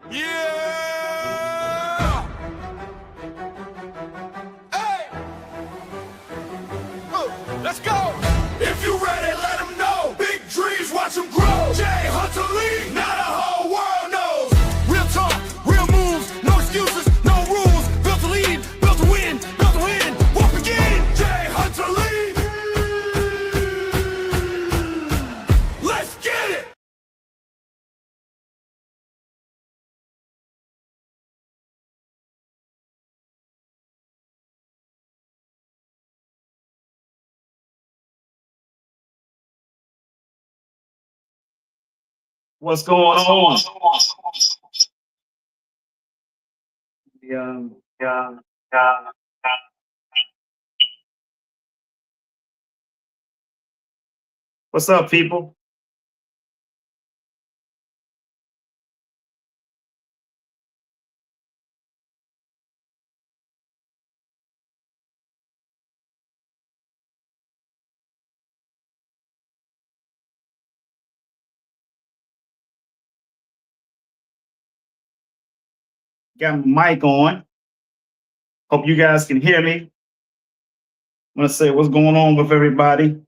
Yeah! Hey! Let's go! If you ready, let them know. Big dreams, watch them grow. Jay Hunter Lee, now the whole world knows. Real talk, real moves, no excuses, no rules. Built to lead, built to win, walk again. Jay Hunter Lee. Let's get it! What's going on? Yeah, yeah. What's up, people? Got my mic on. Hope you guys can hear me. I'm gonna say what's going on with everybody.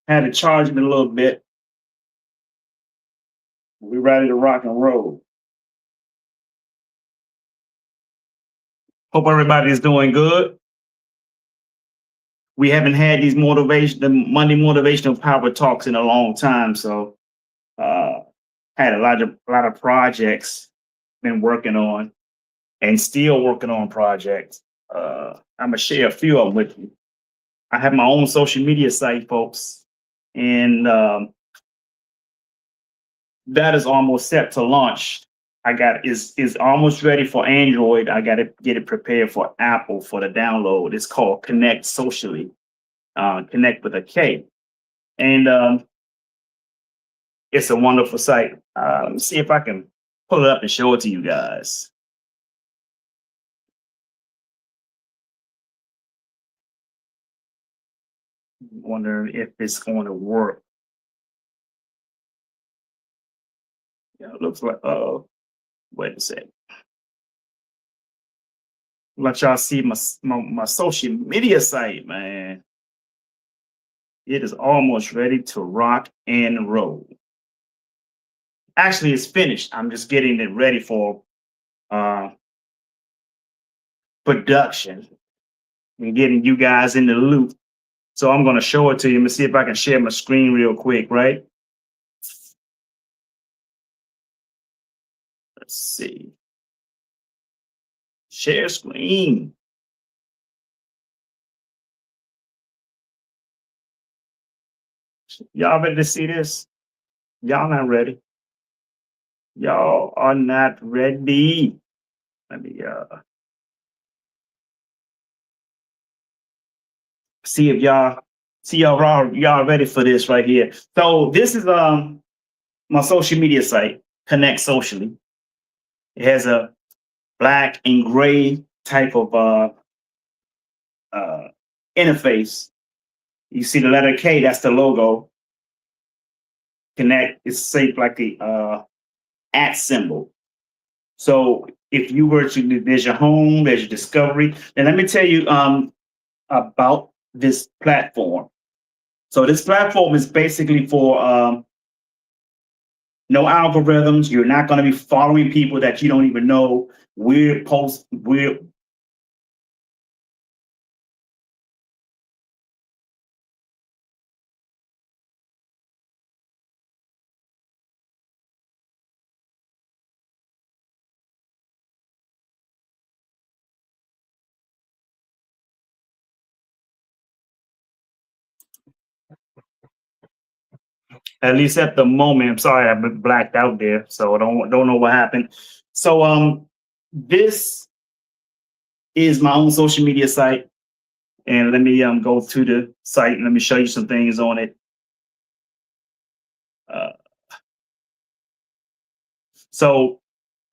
Had to charge me a little bit. We're ready to rock and roll. Hope everybody is doing good. We haven't had the Monday motivational power talks in a long time, so had a lot of projects been working on and still working on projects. I'm gonna share a few of them with you. I have my own social media site, folks, and that is almost set to launch. I got is almost ready for Android. I got to get it prepared for Apple for the download. It's called Connect Socially, Connect with a K, and it's a wonderful site. Let me see if I can pull it up and show it to you guys. Wonder if it's going to work. Yeah, it looks like wait a sec. Let y'all see my social media site, man. It is almost ready to rock and roll. Actually, it's finished. I'm just getting it ready for production and getting you guys in the loop. So I'm going to show it to you. Let me see if I can share my screen real quick, right? Let's see. Share screen. Y'all ready to see this? Y'all not ready. Y'all are not ready. Let me see if y'all ready for this right here. So this is my social media site, Connect Socially. It has a black and gray type of uh interface. You see the letter K, that's the logo. Connect is shaped like the at symbol. So if you were to, there's your home, there's your discovery. And let me tell you about this platform. So this platform is basically for no algorithms. You're not going to be following people that you don't even know. Weird posts, weird. At least at the moment, I'm sorry, I've been blacked out there, so I don't know what happened. So this is my own social media site, and let me go to the site and let me show you some things on it. Uh, so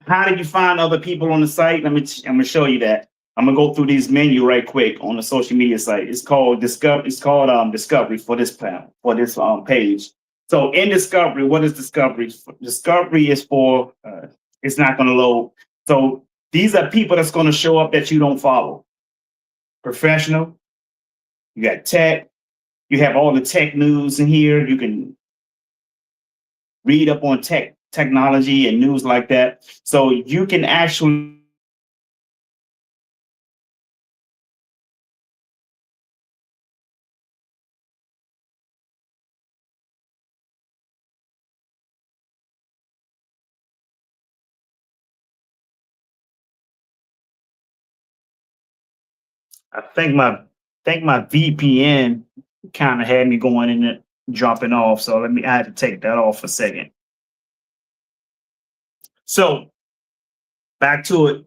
how did you find other people on the site? I'm gonna show you that. I'm gonna go through these menu right quick on the social media site. It's called Discover. It's called Discovery for this plan for this page. So in Discovery, what is Discovery? Discovery is for it's not gonna load. So these are people that's gonna show up that you don't follow. Professional. You got tech. You have all the tech news in here. You can read up on technology and news like that. So you can actually I think my VPN kind of had me going in it, dropping off. So I had to take that off for a second. So back to it.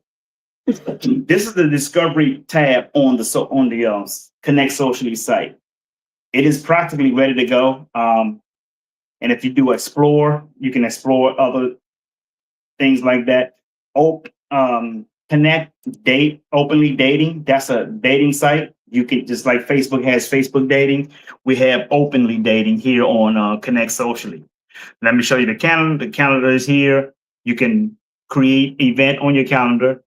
This is the discovery tab on the Connect Socially site. It is practically ready to go. And if you do explore, you can explore other things like that. Connect date openly dating. That's a dating site. You can just like Facebook has Facebook dating. We have openly dating here on Connect Socially. Let me show you the calendar. The calendar is here. You can create event on your calendar.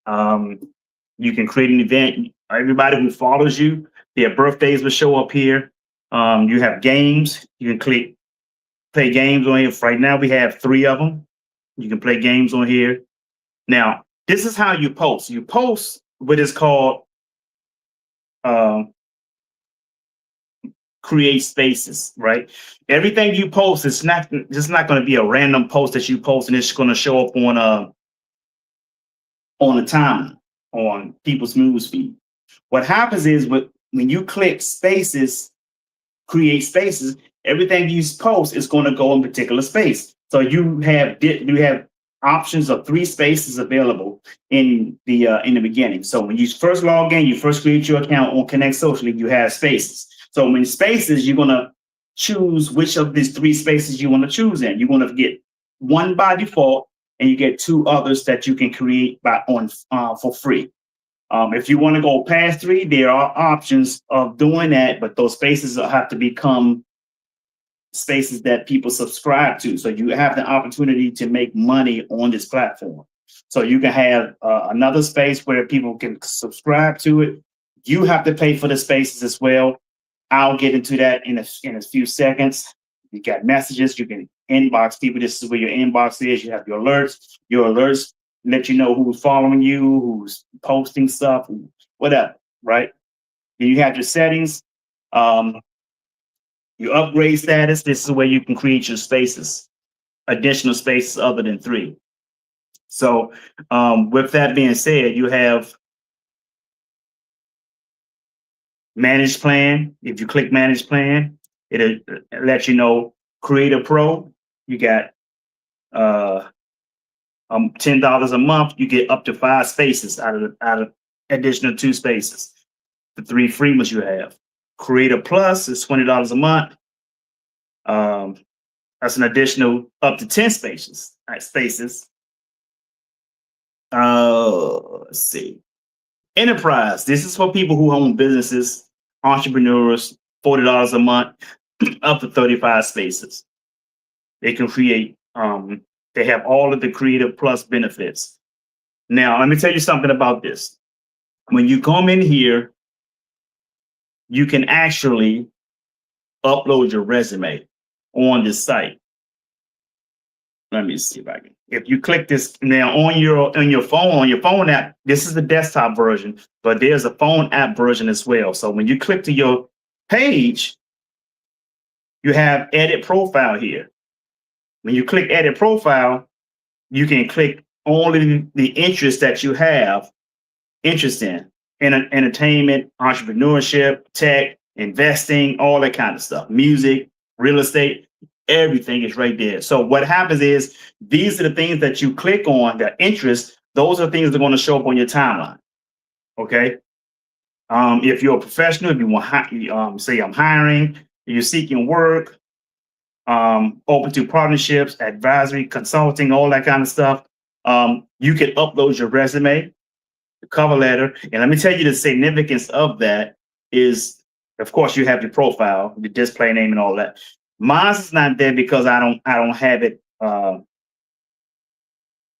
You can create an event. Everybody who follows you, their birthdays will show up here. You have games. You can play games on here. Right now, we have 3 of them. You can play games on here. Now, this is how you post. You post what is called create spaces, right? Everything you post is not just not going to be a random post that you post and it's going to show up on a timeline on people's news feed. What happens is when you click spaces, create spaces, everything you post is going to go in a particular space. So you have options of 3 spaces available in the beginning. So when you first log in, you first create your account on Connect Socially, you have spaces. So in spaces, you're going to choose which of these 3 spaces you want to choose in. You're going to get 1 by default, and you get 2 others that you can create for free. If you want to go past 3, there are options of doing that, but those spaces have to become spaces that people subscribe to. So you have the opportunity to make money on this platform. So you can have another space where people can subscribe to it. You have to pay for the spaces as well. I'll get into that in a few seconds. You got messages. You can inbox people. This is where your inbox is. You have your alerts. Your alerts let you know who's following you, who's posting stuff, whatever, right? Then you have your settings. Your upgrade status. This is where you can create your spaces, additional spaces other than 3. So with that being said, you have manage plan. If you click manage plan, it'll let you know Creator Pro. You got uh $10 a month. You get up to 5 spaces out of additional 2 spaces. The 3 free ones you have. Creator Plus is $20 a month. That's an additional up to 10 spaces. Spaces. Let's see. Enterprise. This is for people who own businesses, entrepreneurs. $40 a month, up to 35 spaces. They can create. They have all of the Creative Plus benefits. Now, let me tell you something about this. When you come in here, you can actually upload your resume on this site. Let me see if I can. If you click this now on your phone app, this is the desktop version, but there's a phone app version as well. So when you click to your page, you have edit profile here. When you click edit profile, you can click only the interest that you have interest in entertainment, entrepreneurship, tech, investing, all that kind of stuff, music, real estate. Everything is right there. So what happens is these are the things that you click on, the interest. Those are things that are going to show up on your timeline. Okay. If you're a professional, if you want, say I'm hiring, you're seeking work, open to partnerships, advisory, consulting, all that kind of stuff. You can upload your resume, the cover letter, and let me tell you the significance of that is, of course, you have your profile, the display name, and all that. Mine is not there because I don't have it. I'll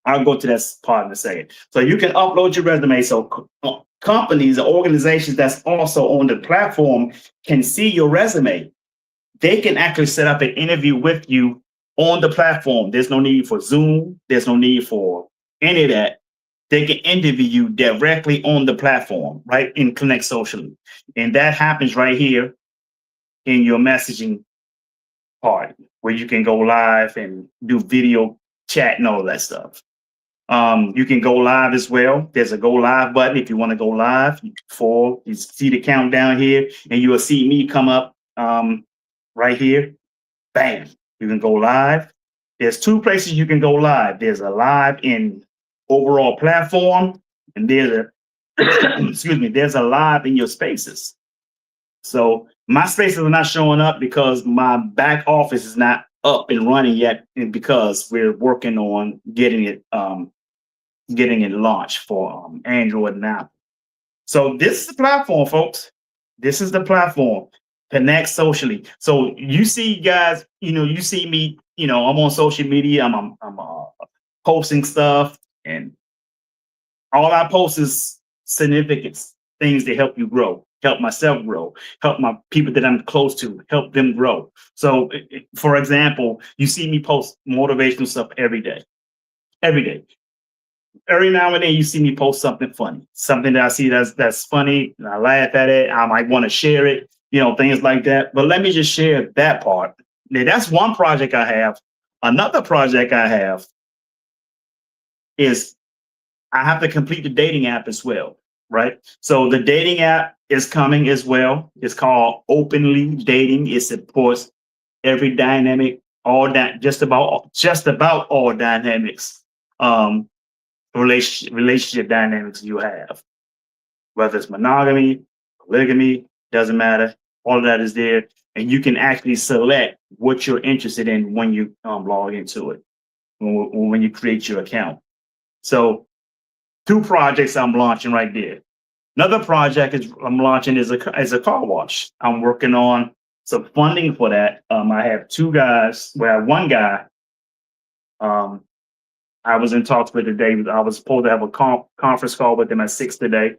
go to that part in a second. So you can upload your resume. So companies or organizations that's also on the platform can see your resume. They can actually set up an interview with you on the platform. There's no need for Zoom. There's no need for any of that. They can interview you directly on the platform, right? In Connect Socially. And that happens right here in your messaging part where you can go live and do video chat and all that stuff. You can go live as well. There's a go live button if you want to go live. You see the countdown here, and you will see me come up right here. Bam! You can go live. There's 2 places you can go live. There's a live in overall platform, and there's a excuse me. There's a live in your spaces. So my spaces are not showing up because my back office is not up and running yet, and because we're working on getting it launched for Android and Apple. So this is the platform, folks. This is the platform. Connect Socially. So you see, guys, you see me. I'm on social media. I'm posting stuff, and all I post is significance, things that help you grow, help myself grow, help my people that I'm close to, help them grow. So, for example, you see me post motivational stuff every day. Every day. Every now and then you see me post something funny, something that I see that's funny, and I laugh at it. I might want to share it, things like that. But let me just share that part. Now, that's one project I have. Another project I have is I have to complete the dating app as well, right? So the dating app is coming as well. It's called Openly Dating. It supports every dynamic, all that, just about all dynamics, relationship dynamics you have, whether it's monogamy, polygamy, doesn't matter. All of that is there, and you can actually select what you're interested in when you log into it, when you create your account. So 2 projects I'm launching right there. Another project I'm launching is a car wash. I'm working on some funding for that. I have 2 guys. Well, one guy. I was in talks with today. I was supposed to have a conference call with them at 6 today.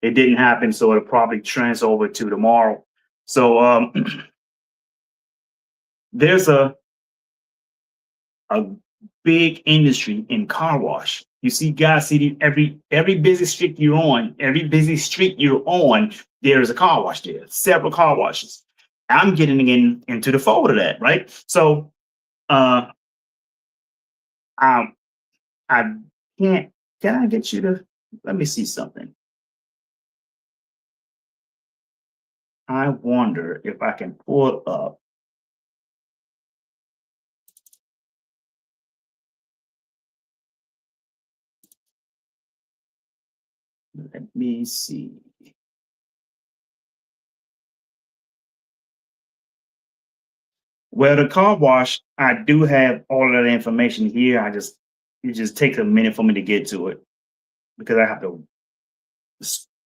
It didn't happen, so it'll probably transfer over to tomorrow. So there's a big industry in car wash. You see guys, every busy street you're on, there's a car wash there, several car washes. I'm getting into the fold of that, right? So I can't, can I get you to, let me see something. I wonder if I can pull up. Let me see. Well, the car wash, I do have all of that information here. It just takes a minute for me to get to it because I have to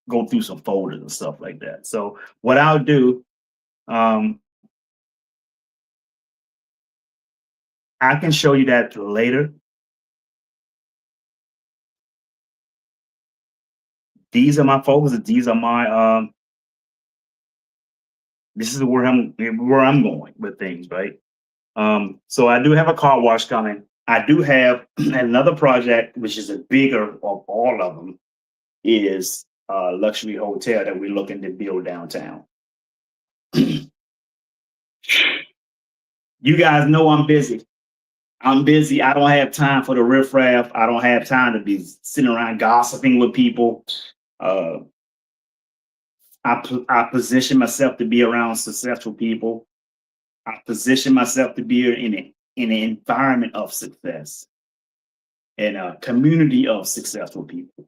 go through some folders and stuff like that. So what I'll do, um, I can show you that later. These are my folders. These are my this is where I'm going with things, right? So I do have a car wash coming. I do have another project, which is a bigger of all of them, is a luxury hotel that we're looking to build downtown. You guys know I'm busy. I'm busy. I don't have time for the riffraff. I don't have time to be sitting around gossiping with people. Uh, I position myself to be around successful people. I position myself to be in an environment of success and a community of successful people,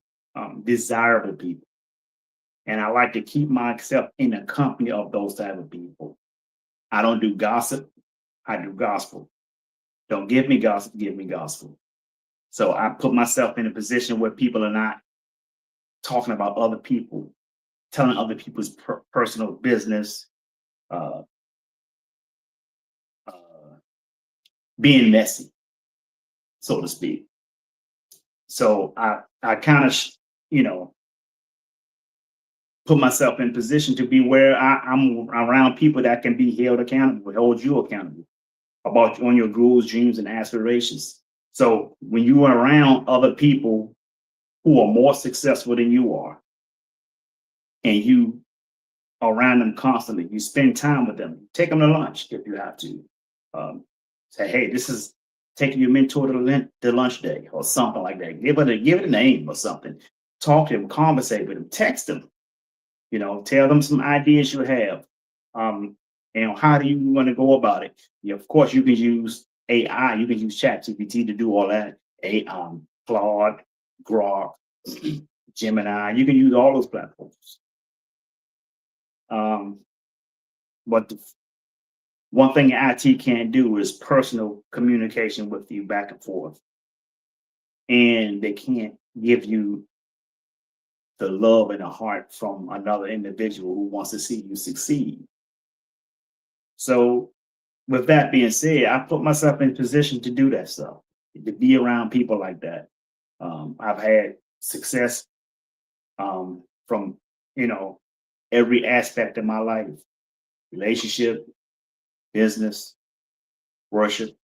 desirable people. And I like to keep myself in the company of those type of people. I don't do gossip. I do gospel. Don't give me gossip, give me gospel. So I put myself in a position where people are not talking about other people, telling other people's personal business, uh, uh, being messy, so to speak. So I kind of, you know, put myself in position to be where I'm around people that can be held accountable, hold you accountable about on your goals, dreams, and aspirations. So when you are around other people who are more successful than you are, and you are around them constantly, you spend time with them, take them to lunch if you have to. Say, hey, this is taking your mentor to the lunch day or something like that. Give it a name or something. Talk to them, conversate with them, text them. You know, tell them some ideas you have. How do you want to go about it? Of course, you can use AI. You can use ChatGPT to do all that. Claude, Grok, Gemini. You can use all those platforms. But one thing IT can't do is personal communication with you back and forth, and they can't give you the love and the heart from another individual who wants to see you succeed. So with that being said, I put myself in position to do that stuff, to be around people like that. I've had success from every aspect of my life: relationship, business, worship,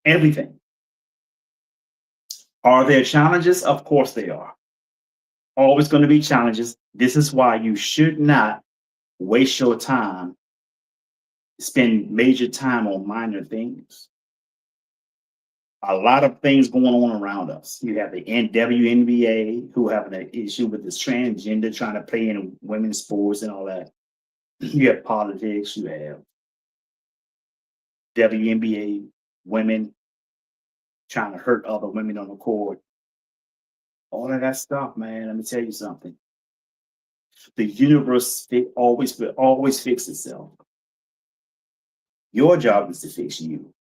everything. Are there challenges? Of course they are. Always going to be challenges. This is why you should not waste your time, spend major time on minor things. A lot of things going on around us. You have the WNBA who have an issue with this transgender trying to play in women's sports and all that. You have politics. You have WNBA women trying to hurt other women on the court. All of that stuff, man. Let me tell you something. The universe will always fix itself. Your job is to fix you.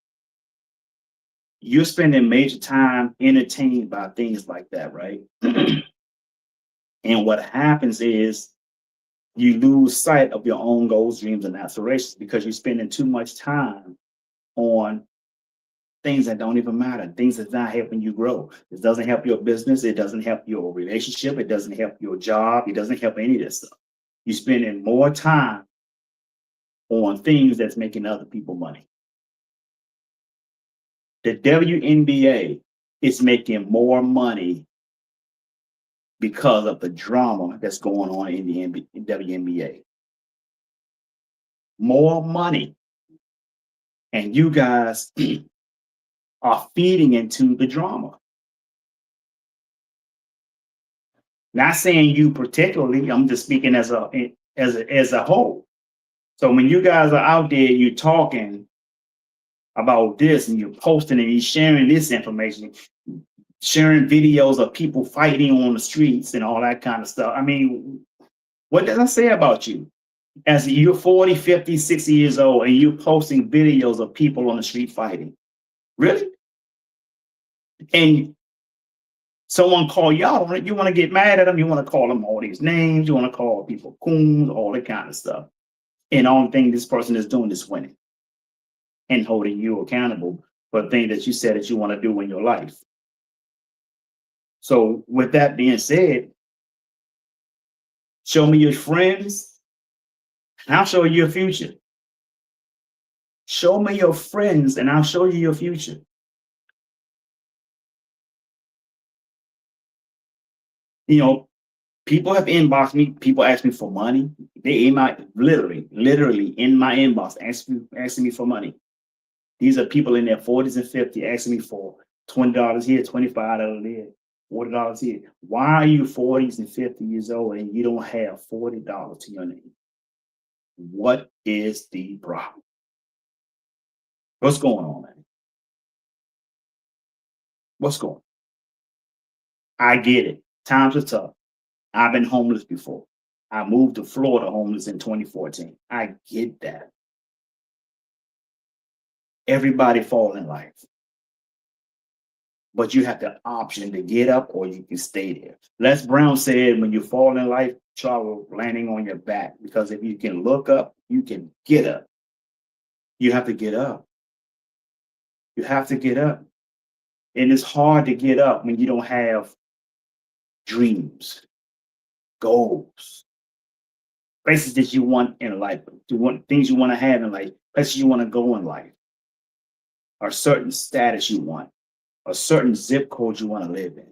You're spending major time entertained by things like that, right? And what happens is you lose sight of your own goals, dreams, and aspirations because you're spending too much time on things that don't even matter, things that's not helping you grow. It doesn't help your business. It doesn't help your relationship. It doesn't help your job. It doesn't help any of this stuff. You're spending more time on things that's making other people money. The WNBA is making more money because of the drama that's going on in the WNBA. More money. And you guys are feeding into the drama. Not saying you particularly, I'm just speaking as a whole. So when you guys are out there, you're talking about this and you're posting and you're sharing this information, sharing videos of people fighting on the streets and all that kind of stuff. I mean, what does that say about you? As you're 40, 50, 60 years old and you're posting videos of people on the street fighting. Really? And someone call y'all, you want to get mad at them, you want to call them all these names, you want to call people coons, all that kind of stuff. And the only thing this person is doing is winning and holding you accountable for the thing that you said that you want to do in your life. So with that being said, show me your friends and I'll show you your future. Show me your friends and I'll show you your future. You know, people have inboxed me. People ask me for money. They in my literally in my inbox asking me for money. These are people in their 40s and 50s asking me for $20 here, $25 there, $40 here. Why are you 40s and 50 years old and you don't have $40 to your name? What is the problem? What's going on, man? What's going on? I get it. Times are tough. I've been homeless before. I moved to Florida homeless in 2014. I get that. Everybody falls in life. But you have the option to get up or you can stay there. Les Brown said, when you fall in life, trouble landing on your back. Because if you can look up, you can get up. You have to get up. You have to get up. And it's hard to get up when you don't have dreams, goals, places that you want in life, things you want to have in life, places you want to go in life, or certain status you want, a certain zip code you want to live in.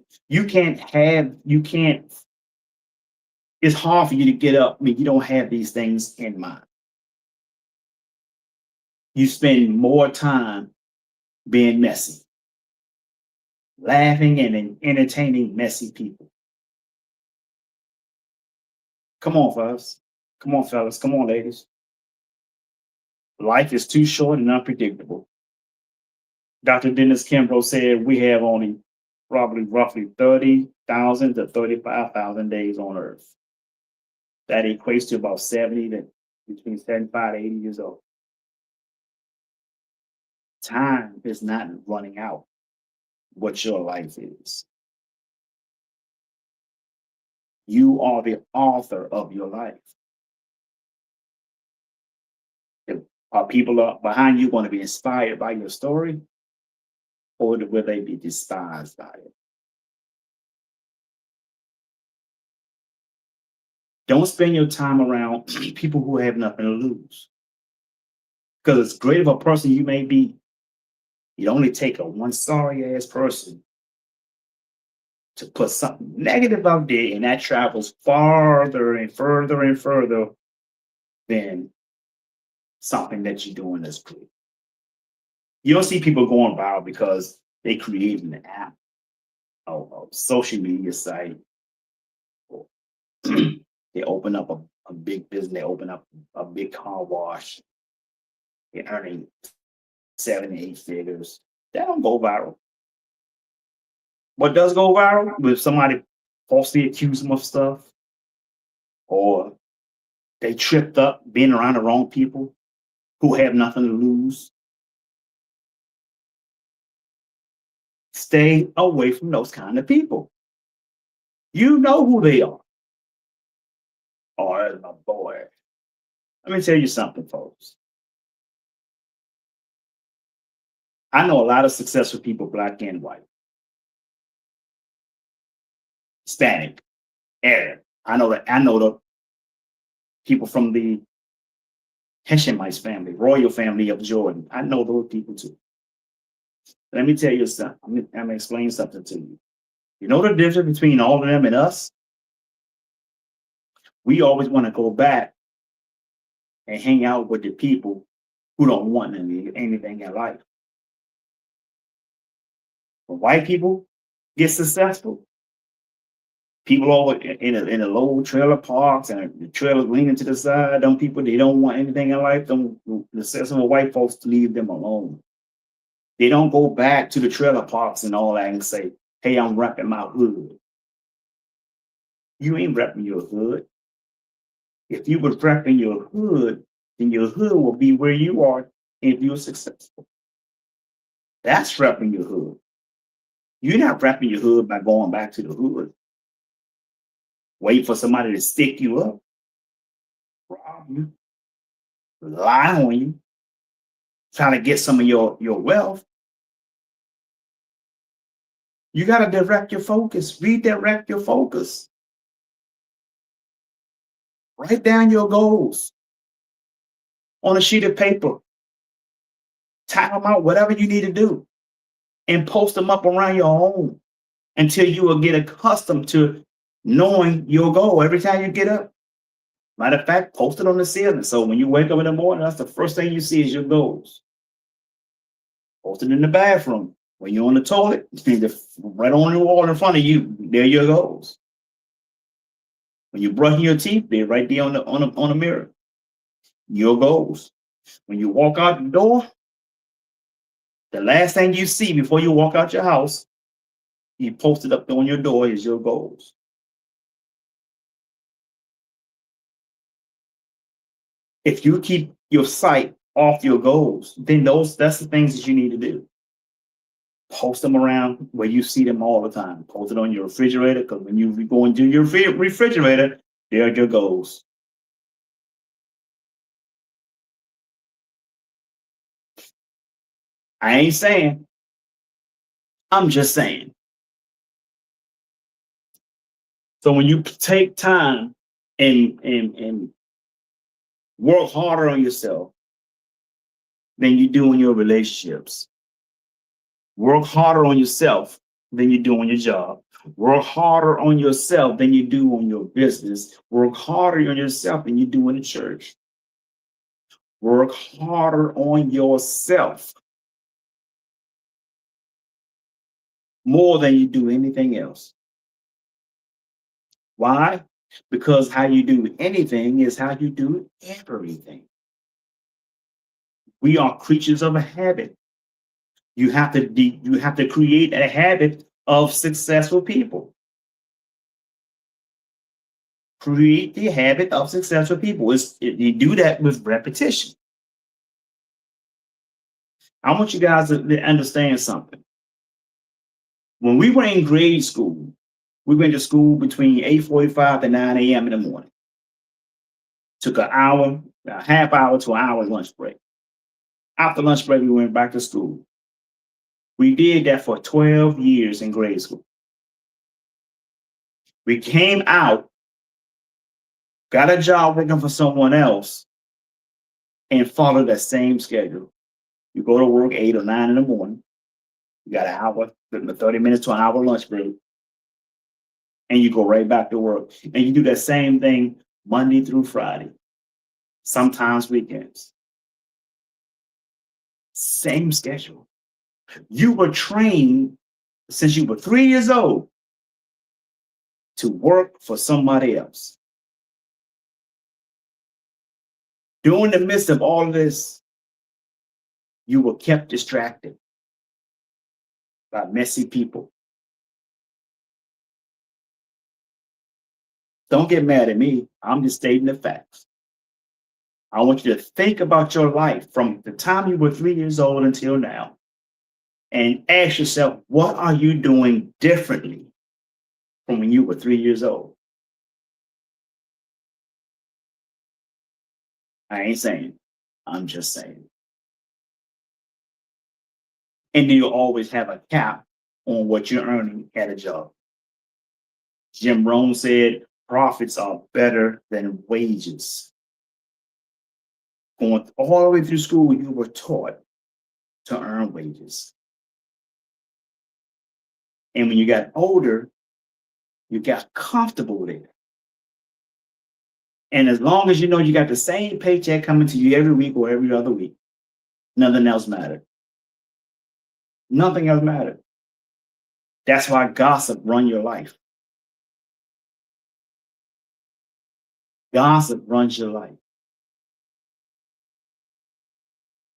It's hard for you to get up when you don't have these things in mind. You spend more time being messy, laughing and entertaining messy people. Come on, fellas. Come on, fellas. Come on, ladies. Life is too short and unpredictable. Dr. Dennis Kimbrough said we have only probably roughly 30,000 to 35,000 days on Earth. That equates to about between 75 to 80 years old. Time is not running out. What your life is. You are the author of your life. Are people behind you going to be inspired by your story? Or will they be despised by it? Don't spend your time around people who have nothing to lose. Because as great of a person you may be, it only takes one sorry ass person to put something negative out there, and that travels farther and further and further than something that you're doing that's great. You don't see people going viral because they create an app or a social media site. They open up a big business, they open up a big car wash, they're earning 7, 8 figures. That don't go viral. What does go viral? If somebody falsely accuse them of stuff, or they tripped up being around the wrong people who have nothing to lose. Stay away from those kind of people. You know who they are. Oh, my boy. Let me tell you something, folks. I know a lot of successful people, black and white, Hispanic, Arab. I know the people from the Hashemite family, royal family of Jordan. I know those people too. Let me tell you something. I'm going to explain something to you. You know the difference between all of them and us? We always want to go back and hang out with the people who don't want anything in life. When white people get successful, people over in the low trailer parks and the trailers leaning to the side, them people, they don't want anything in life. Them the successful white folks to leave them alone. They don't go back to the trailer parks and all that and say, hey, I'm repping my hood. You ain't repping your hood. If you were repping your hood, then your hood will be where you are if you're successful. That's repping your hood. You're not repping your hood by going back to the hood. Wait for somebody to stick you up, rob you, lie on you, trying to get some of your wealth. You got to direct your focus, redirect your focus. Write down your goals on a sheet of paper. Type them out, whatever you need to do, and post them up around your home until you will get accustomed to knowing your goal every time you get up. Matter of fact, post it on the ceiling. So when you wake up in the morning, that's the first thing you see is your goals. Post it in the bathroom. When you're on the toilet, right on the wall in front of you, there are your goals. When you're brushing your teeth, they're right there on the mirror. Your goals. When you walk out the door, the last thing you see before you walk out your house, you post it up on your door is your goals. If you keep your sight off your goals, then that's the things that you need to do. Post them around where you see them all the time. Post it on your refrigerator, because when you go into your refrigerator, there are your goals. I ain't saying, I'm just saying. So when you take time and work harder on yourself than you do in your relationships, work harder on yourself than you do on your job, work harder on yourself than you do on your business, work harder on yourself than you do in the church. Work harder on yourself more than you do anything else. Why? Because how you do anything is how you do everything. We are creatures of a habit. You have to create a habit of successful people. Create the habit of successful people. You do that with repetition. I want you guys to understand something. When we were in grade school, we went to school between 8:45 and 9 a.m. in the morning. Took an hour, a half hour to an hour lunch break. After lunch break, we went back to school. We did that for 12 years in grade school. We came out, got a job working for someone else, and followed that same schedule. You go to work 8 or 9 in the morning. You got an hour, 30 minutes to an hour lunch break. And you go right back to work. And you do that same thing Monday through Friday, sometimes weekends. Same schedule. You were trained since you were 3 years old to work for somebody else. During the midst of all of this, you were kept distracted by messy people. Don't get mad at me. I'm just stating the facts. I want you to think about your life from the time you were 3 years old until now and ask yourself, what are you doing differently from when you were 3 years old? I ain't saying, I'm just saying. And do you always have a cap on what you're earning at a job? Jim Rohn said, profits are better than wages. Going all the way through school, you were taught to earn wages. And when you got older, you got comfortable with it. And as long as you know you got the same paycheck coming to you every week or every other week, nothing else mattered. Nothing else mattered. That's why gossip run your life. Gossip runs your life.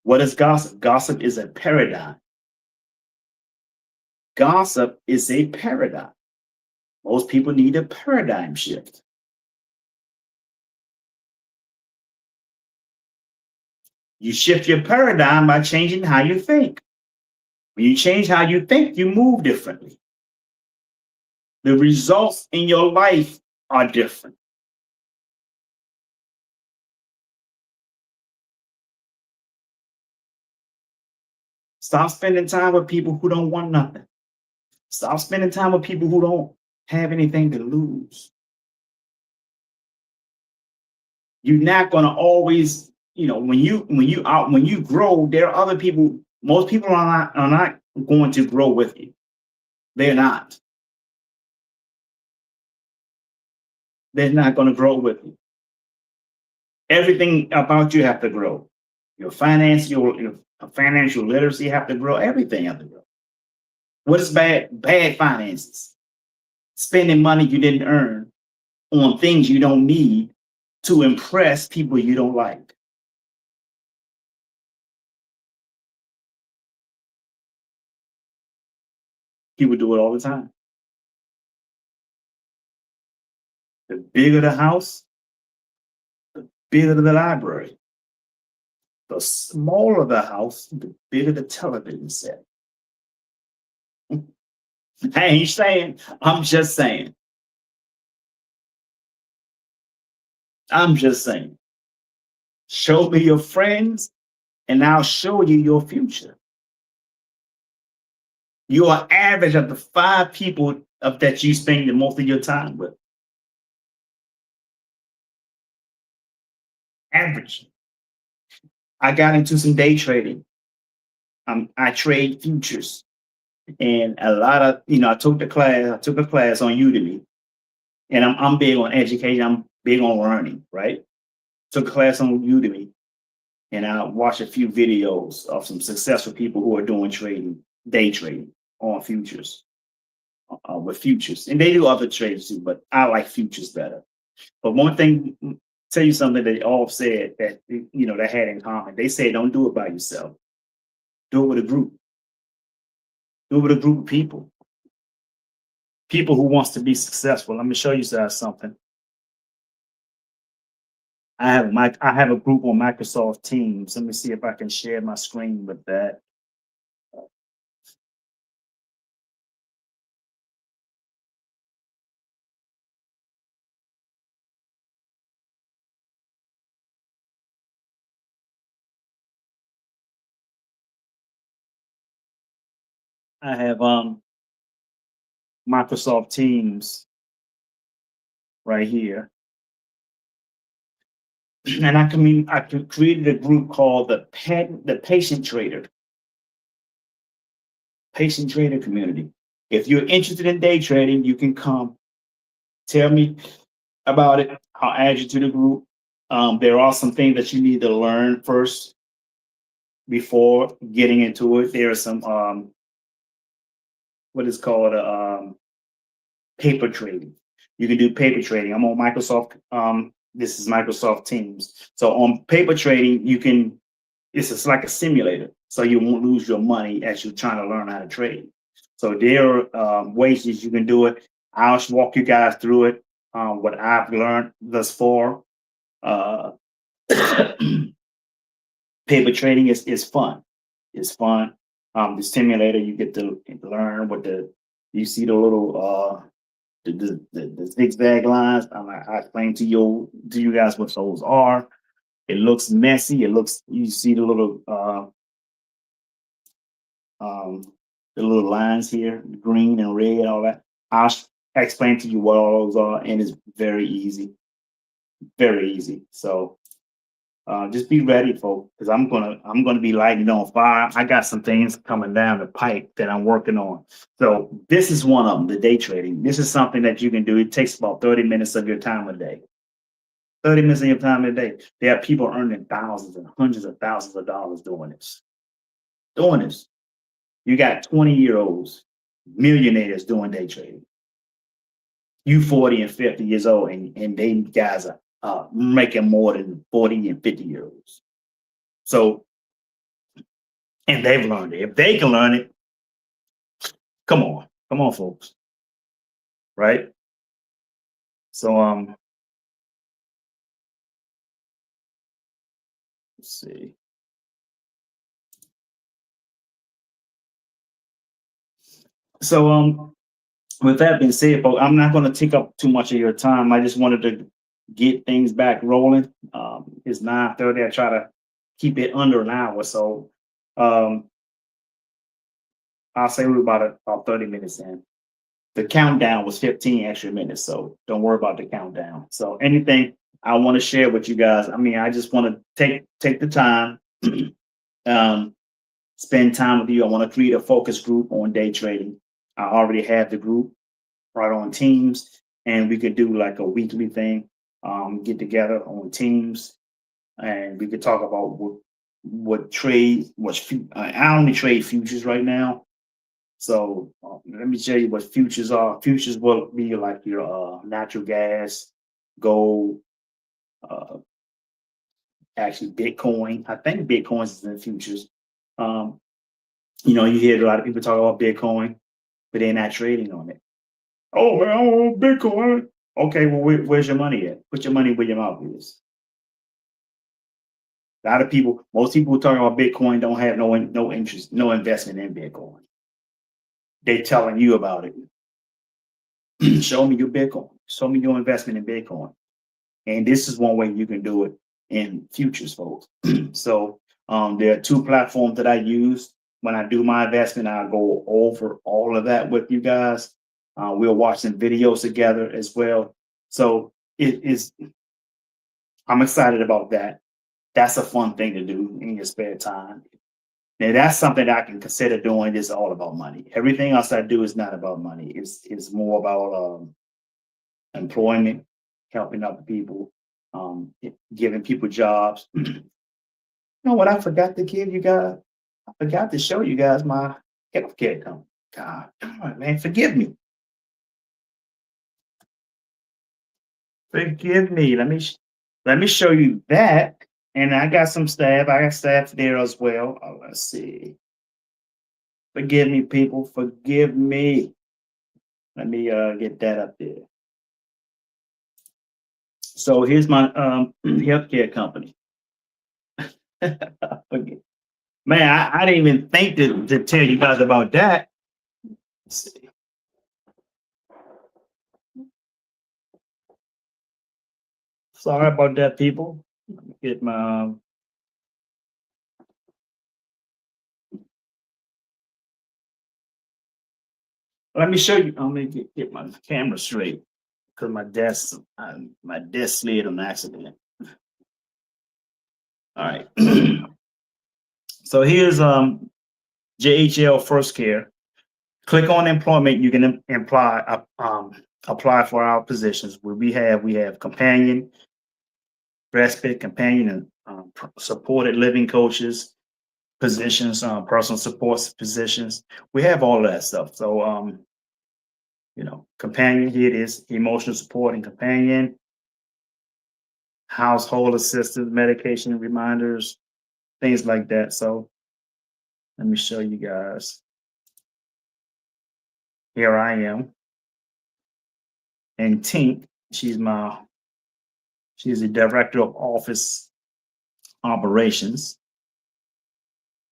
What is gossip? Gossip is a paradigm. Gossip is a paradigm. Most people need a paradigm shift. You shift your paradigm by changing how you think. When you change how you think, you move differently. The results in your life are different. Stop spending time with people who don't want nothing. Stop spending time with people who don't have anything to lose. You're not going to always, when you grow, there are other people. Most people are not going to grow with you. They're not. They're not going to grow with you. Everything about you have to grow. Your financial literacy have to grow. Everything have to grow. What is bad? Bad finances. Spending money you didn't earn on things you don't need to impress people you don't like. People do it all the time. The bigger the house, the bigger the library. The smaller the house, the bigger the television set. I ain't saying, I'm just saying. I'm just saying. Show me your friends, and I'll show you your future. You are average of the 5 people that you spend the most of your time with. Average. I got into some day trading. I trade futures, and a lot of I took a class on Udemy, and I'm big on education. I'm big on learning. Right? Took a class on Udemy, and I watched a few videos of some successful people who are doing trading, day trading on futures, with futures, and they do other trades too, but I like futures better. But one thing, tell you something that they all said that they had in common. They said, don't do it by yourself. Do it with a group. Do it with a group of people. People who wants to be successful. Let me show you something. I have a group on Microsoft Teams. Let me see if I can share my screen with that. I have Microsoft Teams right here. And I created a group called the Patient Trader community. If you're interested in day trading, you can come. Tell me about it. I'll add you to the group. There are some things that you need to learn first before getting into it. There are some what is called paper trading. You can do paper trading. I'm on Microsoft. This is Microsoft Teams. So on paper trading, it's just like a simulator. So you won't lose your money as you're trying to learn how to trade. So there are ways that you can do it. I'll walk you guys through it. What I've learned thus far. Paper trading is fun. It's fun. The simulator, you get to learn you see the little the zigzag lines. I explain to you guys what those are. It looks messy. You see the little lines here, green and red, all that. I'll explain to you what all those are, and it's very easy. Very easy. So just be ready, folks, because I'm gonna be lighting it on fire. I got some things coming down the pipe that I'm working on. So this is one of them, the day trading. This is something that you can do. It takes about 30 minutes of your time a day. 30 minutes of your time a day. There are people earning thousands and hundreds of thousands of dollars doing this. You got 20-year-olds millionaires doing day trading. You 40 and 50 years old, and they guys are making more than 40 and 50 year olds. So, and they've learned it. If they can learn it, come on, folks, right? So, let's see. So, with that being said, folks, I'm not going to take up too much of your time. I just wanted to get things back rolling. It's 9:30. I try to keep it under an hour. So, I'll say we're about 30 minutes in. The countdown was 15 extra minutes, so don't worry about the countdown. So anything I want to share with you guys, I mean, I just want to take the time, spend time with you. I want to create a focus group on day trading. I already have the group right on Teams, and we could do like a weekly thing, get together on Teams, and we could talk about what trade, I only trade futures right now. So let me tell you what futures are. Futures will be like your natural gas, gold, actually Bitcoin. I think Bitcoin is in the futures. You hear a lot of people talk about Bitcoin, but they're not trading on it. Oh, man, I want Bitcoin. Okay, well, where's your money at? Put your money where your mouth is. A lot of people, most people who talk about Bitcoin don't have no interest, no investment in Bitcoin. They're telling you about it. Show me your Bitcoin. Show me your investment in Bitcoin. And this is one way you can do it in futures, folks. So there are two platforms that I use. When I do my investment, I'll go over all of that with you guys. We'll watch some videos together as well. So I'm excited about that. That's a fun thing to do in your spare time. Now that's something that I can consider doing. Is all about money. Everything else I do is not about money. It's more about employment, helping other people, giving people jobs. You know what I forgot to give you guys? I forgot to show you guys my healthcare company. God, come on, man, forgive me. Forgive me. Let me show you that. And I got some staff. I got staff there as well. Let's see. Forgive me, people. Forgive me. Let me get that up there. So here's my healthcare company. Man, I didn't even think to tell you guys about that. Let's see. Sorry about that, people. Let me get my let me show you. I'm gonna get my camera straight because my desk slid on accident. All right. So here's JHL First Care. Click on employment. You can apply for our positions. We have companion, respite, companion, and supported living coaches positions, personal support positions. We have all of that stuff. So companion, here it is, emotional support and companion, household assistance, medication reminders, things like that. So let me show you guys. Here I am. And Tink, she's the director of office operations.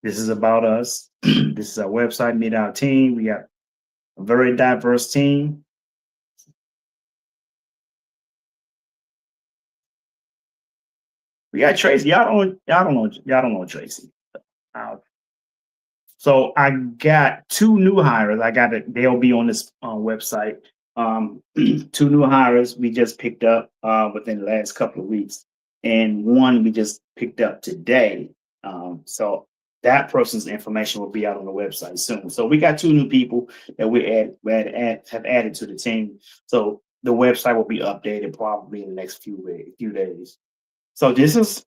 This is about us. This is our website, meet our team. We got a very diverse team. We got Tracy. Y'all don't know Tracy. So I got two new hires. They'll be on this website. Two new hires we just picked up within the last couple of weeks, and one we just picked up today. So that person's information will be out on the website soon. So we got two new people that have added to the team. So the website will be updated probably in the next few days. So this is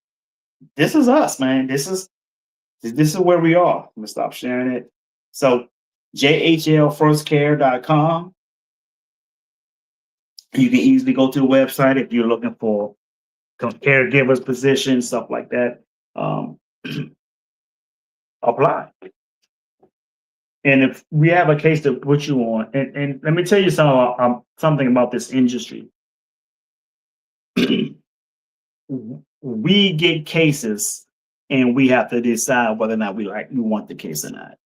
us, man. This is where we are. I'm gonna stop sharing it. So jhlfirstcare.com. You can easily go to the website if you're looking for caregivers positions, stuff like that. Um, apply. And if we have a case to put you on, and let me tell you something about this industry. We get cases and we have to decide whether or not we want the case or not.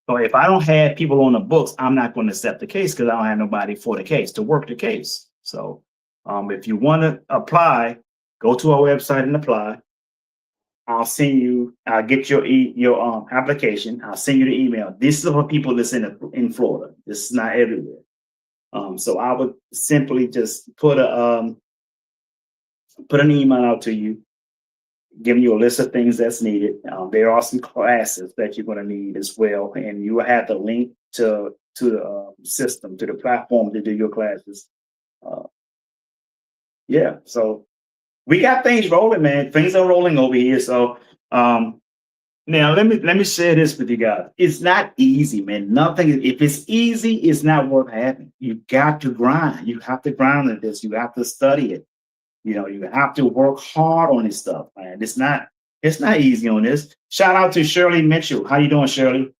So if I don't have people on the books, I'm not going to accept the case because I don't have nobody for the case to work the case. So if you want to apply, go to our website and apply. I'll get your application. I'll send you the email. This is for people that's in Florida. This is not everywhere. So I would simply just put an email out to you, giving you a list of things that's needed. There are some classes that you're going to need as well, and you will have the link to the system, to the platform to do your classes. Yeah, so we got things rolling, man. Things are rolling over here. So now let me share this with you guys. It's not easy, man. Nothing. If it's easy, it's not worth having. You got to grind. You have to grind at this. You have to study it. You have to work hard on this stuff, man. It's not easy on this. Shout out to Shirley Mitchell. How you doing, Shirley?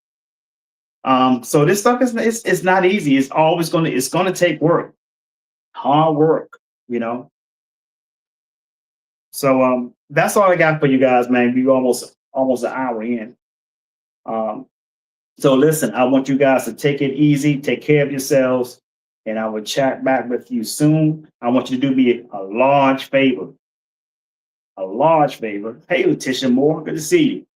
So this stuff it's not easy. It's gonna take work, hard work, So that's all I got for you guys, man. We almost an hour in. So listen, I want you guys to take it easy, take care of yourselves, and I will chat back with you soon. I want you to do me a large favor. A large favor. Hey, Letitia Moore, good to see you.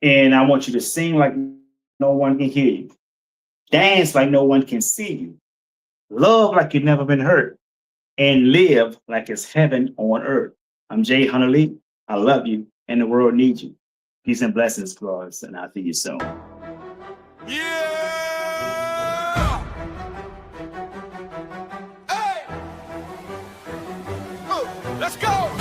And I want you to sing like no one can hear you. Dance like no one can see you. Love like you've never been hurt. And live like it's heaven on earth. I'm Jay Hunter Lee. I love you, and the world needs you. Peace and blessings, Claus, and I'll see you soon. Yeah! Hey! Let's go!